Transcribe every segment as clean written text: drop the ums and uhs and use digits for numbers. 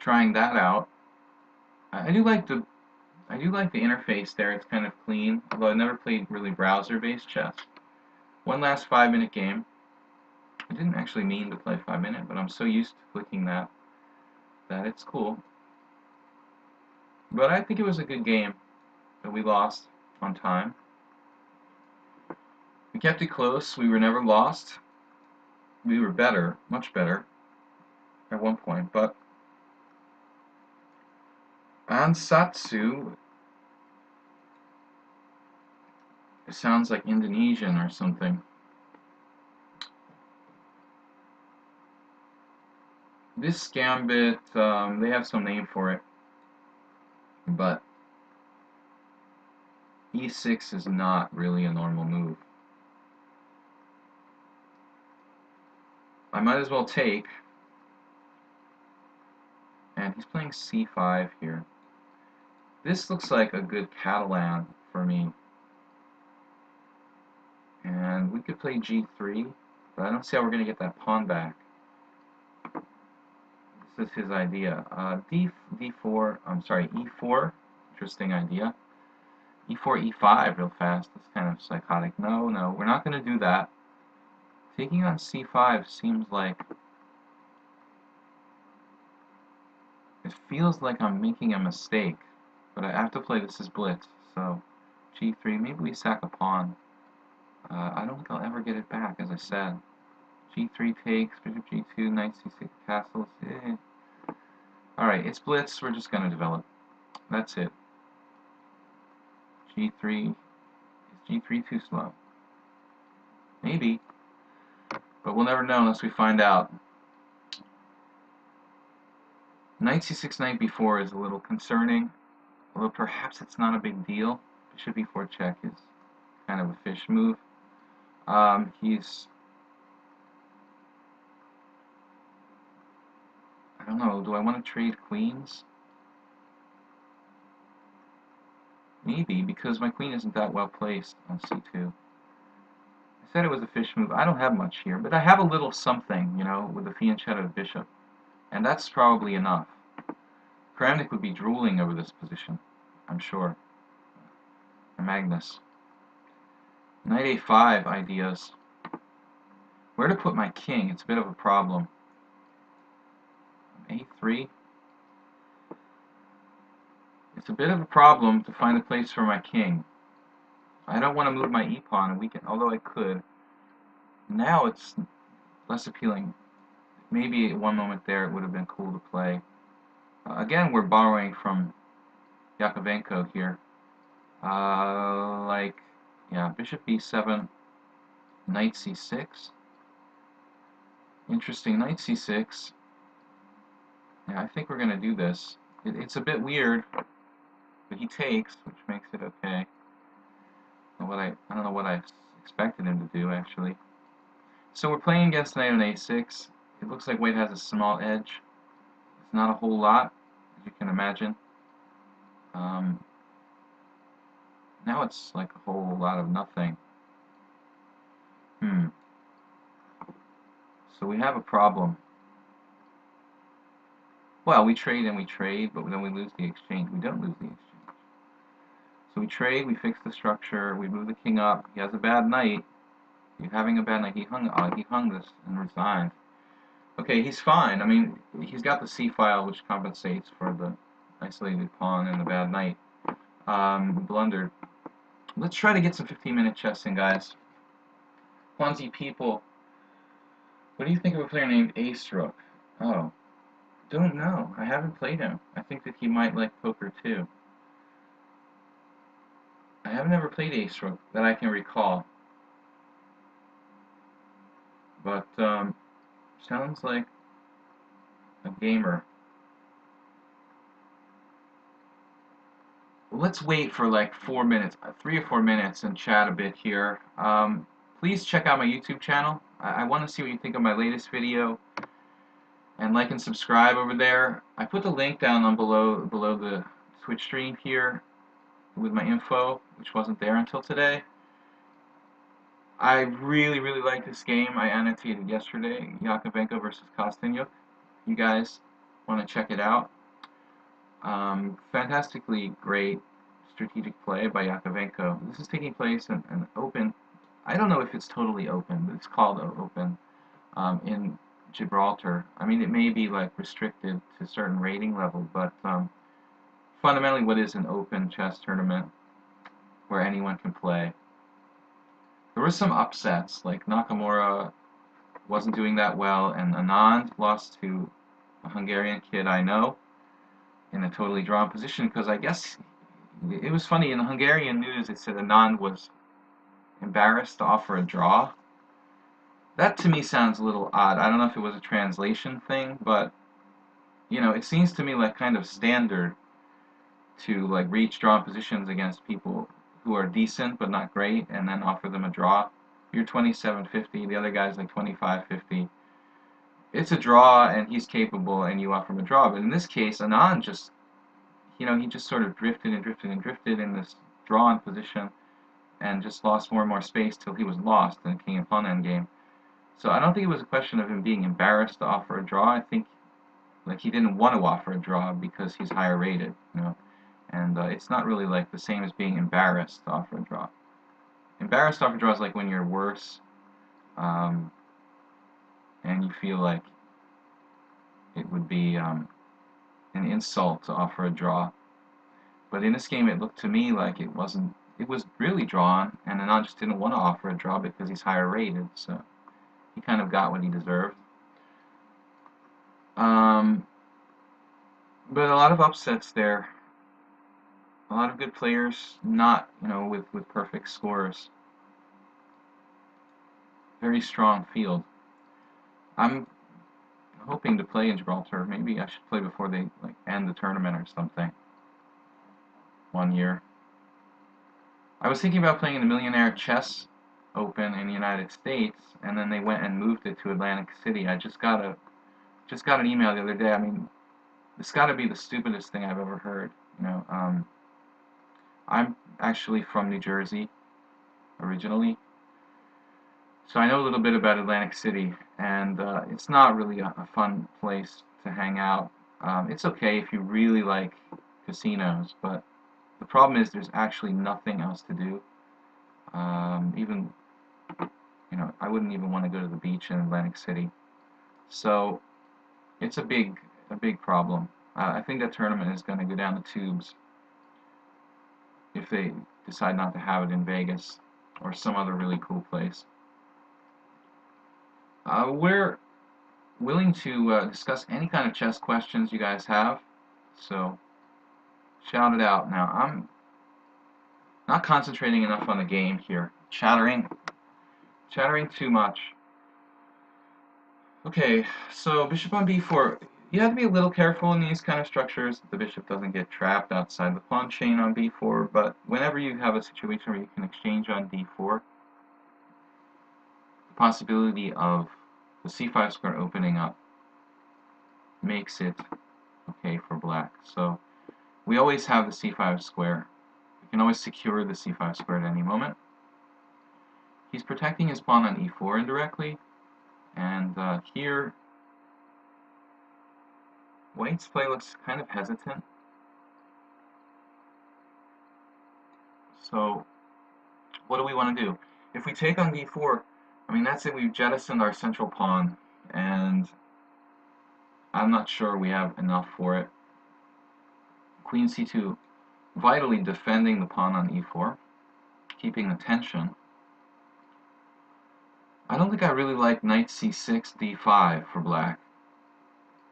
trying that out. I do like the interface there. It's kind of clean, although I never played really browser-based chess. One last 5-minute game. I didn't actually mean to play 5-minute, but I'm so used to clicking that it's cool. But I think it was a good game that we lost on time. We kept it close. We were never lost. We were better, much better, at one point. But Ansatsu, it sounds like Indonesian or something. This gambit, they have some name for it, but e6 is not really a normal move. I might as well take, and he's playing c5 here. This looks like a good Catalan for me. And we could play g3, but I don't see how we're going to get that pawn back. This is his idea. d4, I'm sorry, e4, interesting idea. e4, e5 real fast, that's kind of psychotic. No, we're not going to do that. Taking on c5 seems like, it feels like I'm making a mistake, but I have to play this as blitz, so g3, maybe we sack a pawn. I don't think I'll ever get it back, as I said. g3 takes, bishop g2, knight c6, castles. Alright, it's blitz, we're just going to develop. That's it. g3, is g3 too slow? Maybe, but we'll never know unless we find out. Knight c6, knight b4 is a little concerning, although perhaps it's not a big deal. Bishop e4 check is kind of a fish move. He's, I don't know, do I want to trade queens? Maybe, because my queen isn't that well placed on c2. I said it was a fish move. I don't have much here, but I have a little something, you know, with the fianchetto bishop. And that's probably enough. Kramnik would be drooling over this position, I'm sure. Magnus. Knight a5 ideas. Where to put my king? It's a bit of a problem. a3. It's a bit of a problem to find a place for my king. I don't want to move my e-pawn and weaken, although I could. Now it's less appealing. Maybe at one moment there it would have been cool to play. Again, we're borrowing from Yakovenko here. Bishop b7, knight c6. Interesting, knight c6. Yeah, I think we're going to do this. It's a bit weird, but he takes, which makes it okay. I don't know what I expected him to do, actually. So we're playing against knight on a6. It looks like white has a small edge. It's not a whole lot, as you can imagine. Now it's like a whole lot of nothing. So we have a problem. Well, we trade and we trade, but then we lose the exchange. We don't lose the exchange. So we trade, we fix the structure, we move the king up. He has a bad knight. He's having a bad knight. He hung this and resigned. Okay, he's fine. I mean, he's got the c file, which compensates for the isolated pawn and the bad knight. Blundered. Let's try to get some 15-minute chess in, guys. Kwanzi people, what do you think of a player named Ace Rook? Oh, don't know. I haven't played him. I think that he might like poker too. I have never played Ace Rook that I can recall. But, sounds like a gamer. Let's wait for like 4 minutes, 3 or 4 minutes, and chat a bit here. Please check out my YouTube channel. I want to see what you think of my latest video, and like and subscribe over there. I put the link down on below the Twitch stream here with my info, which wasn't there until today. I really like this game. I annotated yesterday, Yakovenko versus Kostyanyuk. You guys want to check it out. Fantastically great strategic play by Yakovenko. This is taking place in an open, I don't know if it's totally open, but it's called open, in Gibraltar. I mean, it may be like restricted to a certain rating level, but fundamentally what is an open chess tournament where anyone can play. There were some upsets, like Nakamura wasn't doing that well, and Anand lost to a Hungarian kid I know in a totally drawn position, because I guess it was funny, in the Hungarian news it said Anand was embarrassed to offer a draw. That to me sounds a little odd. I don't know if it was a translation thing, but you know, it seems to me like kind of standard to like reach drawn positions against people who are decent but not great and then offer them a draw. You're 27-50, the other guy's like 25-50. It's a draw and he's capable and you offer him a draw. But in this case, Anand just, you know, he just sort of drifted and drifted and drifted in this drawn position and just lost more and more space till he was lost in the king and pawn endgame. So I don't think it was a question of him being embarrassed to offer a draw. I think like he didn't want to offer a draw because he's higher rated, you know. And it's not really like the same as being embarrassed to offer a draw. Embarrassed to offer a draw is like when you're worse, and you feel like it would be an insult to offer a draw. But in this game, it looked to me like it wasn't. It was really drawn, and Anand just didn't want to offer a draw because he's higher rated. So he kind of got what he deserved. But a lot of upsets there. A lot of good players, not, you know, with perfect scores. Very strong field. I'm hoping to play in Gibraltar. Maybe I should play before they like end the tournament or something. 1 year. I was thinking about playing in the Millionaire Chess Open in the United States, and then they went and moved it to Atlantic City. I just got an email the other day. I mean, it's got to be the stupidest thing I've ever heard. You know, I'm actually from New Jersey originally, so I know a little bit about Atlantic City, and it's not really a fun place to hang out. It's okay if you really like casinos, but the problem is there's actually nothing else to do. Even, you know, I wouldn't even want to go to the beach in Atlantic City. So it's a big problem. I think that tournament is going to go down the tubes if they decide not to have it in Vegas or some other really cool place. We're willing to discuss any kind of chess questions you guys have, so shout it out. Now, I'm not concentrating enough on the game here. Chattering too much. Okay, so bishop on b4. You have to be a little careful in these kind of structures that the bishop doesn't get trapped outside the pawn chain on b4, but whenever you have a situation where you can exchange on d4, the possibility of the c5 square opening up makes it okay for black. So we always have the c5 square. We can always secure the c5 square at any moment. He's protecting his pawn on e4 indirectly, and here White's play looks kind of hesitant. So what do we want to do? If we take on d4, I mean, that's it. We've jettisoned our central pawn, and I'm not sure we have enough for it. Queen c2, vitally defending the pawn on e4, keeping the tension. I don't think I really like knight c6, d5 for black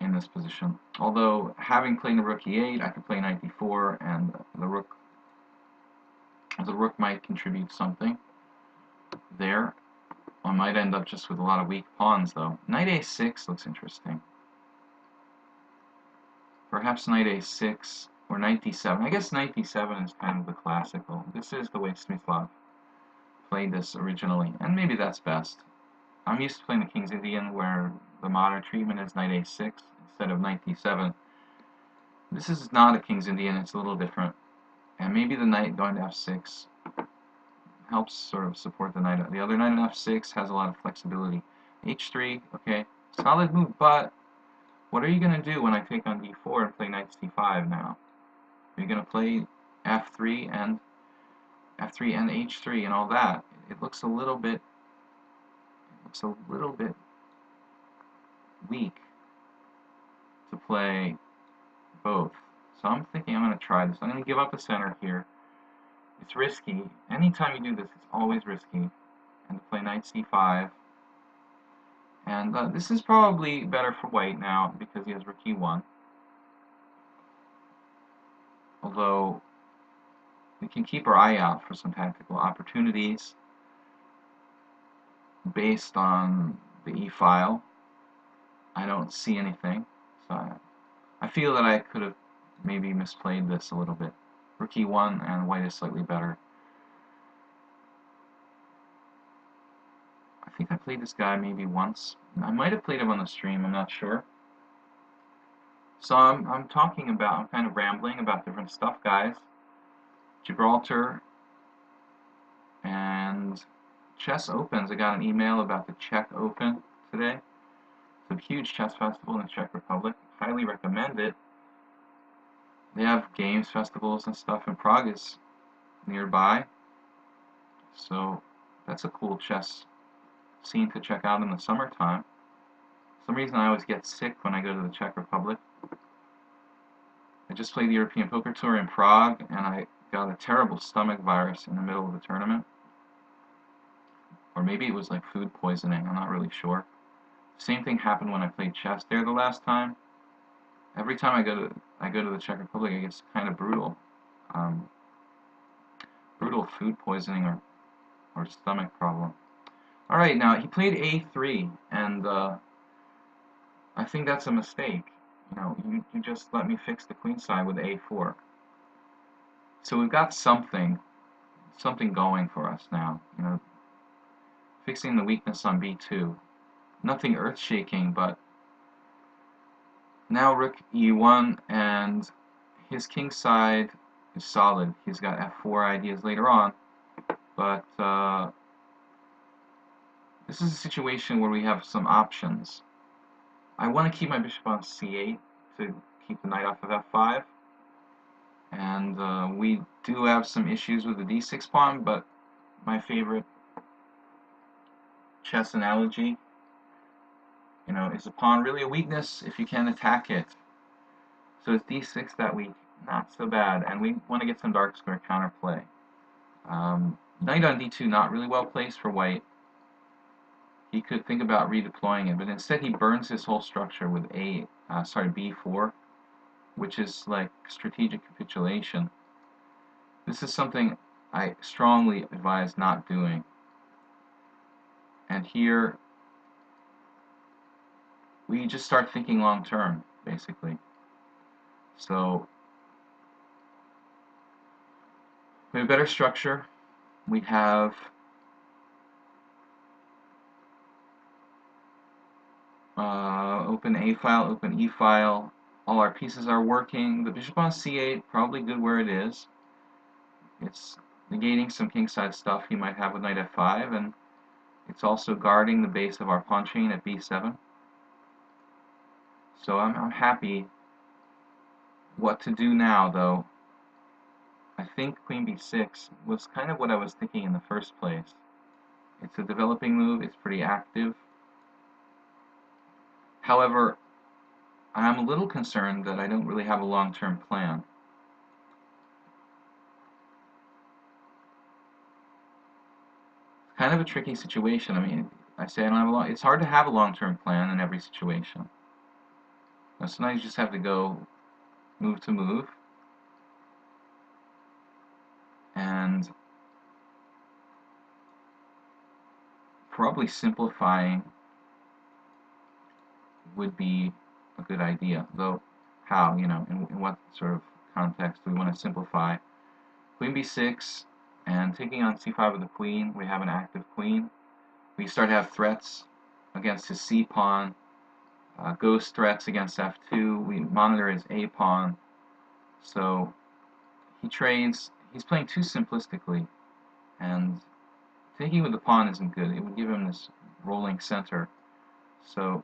in this position. Although, having played the rook e8, I could play knight d4, and the rook might contribute something there. I might end up just with a lot of weak pawns, though. Knight a6 looks interesting. Perhaps knight a6 or knight d7. I guess knight d7 is kind of the classical. This is the way Smyslov played this originally, and maybe that's best. I'm used to playing the King's Indian, where the modern treatment is knight a6 instead of knight d7. This is not a King's Indian, it's a little different. And maybe the knight going to f6 helps sort of support the knight. The other knight on f6 has a lot of flexibility. h3, okay, solid move, but What are you going to do when I take on d4 and play knight c5 now? Are you going to play f3 and h3 and all that? It looks a little bit weak to play both. So I'm thinking I'm going to try this. I'm going to give up the center here. It's risky. Anytime you do this, it's always risky. And to play knight c5. And this is probably better for white now because he has rook e1. Although we can keep our eye out for some tactical opportunities based on the e-file. I don't see anything, so I feel that I could have maybe misplayed this a little bit. Rook e1 and white is slightly better. I think I played this guy maybe once. I might have played him on the stream, I'm not sure. So I'm talking about, I'm kind of rambling about different stuff, guys. Gibraltar and chess opens. I got an email about the Czech Open today. It's a huge chess festival in the Czech Republic. Highly recommend it. They have games, festivals, and stuff, and Prague is nearby. So that's a cool chess scene to check out in the summertime. For some reason I always get sick when I go to the Czech Republic. I just played the European Poker Tour in Prague, and I got a terrible stomach virus in the middle of the tournament. Or maybe it was like food poisoning, I'm not really sure. Same thing happened when I played chess there the last time. Every time I go to the Czech Republic, it gets kind of brutal. Brutal food poisoning or stomach problem. Alright, now he played a3, and I think that's a mistake. You know, you just let me fix the queen side with a4. So we've got something going for us now. You know, fixing the weakness on b2. Nothing earth-shaking, but now rook e1, and his king side is solid. He's got f4 ideas later on, but this is a situation where we have some options. I want to keep my bishop on c8 to keep the knight off of f5, and we do have some issues with the d6 pawn, but my favorite chess analogy, you know, is the pawn really a weakness if you can attack it? So is d6 that weak? Not so bad, and we want to get some dark square counterplay. Knight on d2 not really well placed for white. He could think about redeploying it, but instead he burns his whole structure with b4, which is like strategic capitulation. This is something I strongly advise not doing. And here we just start thinking long term, basically. So we have a better structure. We have open A file, open E file. All our pieces are working. The bishop on c8, probably good where it is. It's negating some kingside stuff he might have with knight f5, and it's also guarding the base of our pawn chain at b7. So I'm happy. What to do now, though? I think queen b6 was kind of what I was thinking in the first place. It's a developing move, it's pretty active. However, I'm a little concerned that I don't really have a long-term plan. It's kind of a tricky situation. I mean, I say I don't have a long. It's hard to have a long-term plan in every situation. Now, sometimes you just have to go move to move, and probably simplifying would be a good idea. Though, how? You know, in what sort of context do we want to simplify? Queen b6, and taking on c5 with the queen, we have an active queen. We start to have threats against his c pawn, ghost threats against f2. We monitor his a pawn. So he trades. He's playing too simplistically, and taking with the pawn isn't good. It would give him this rolling center. So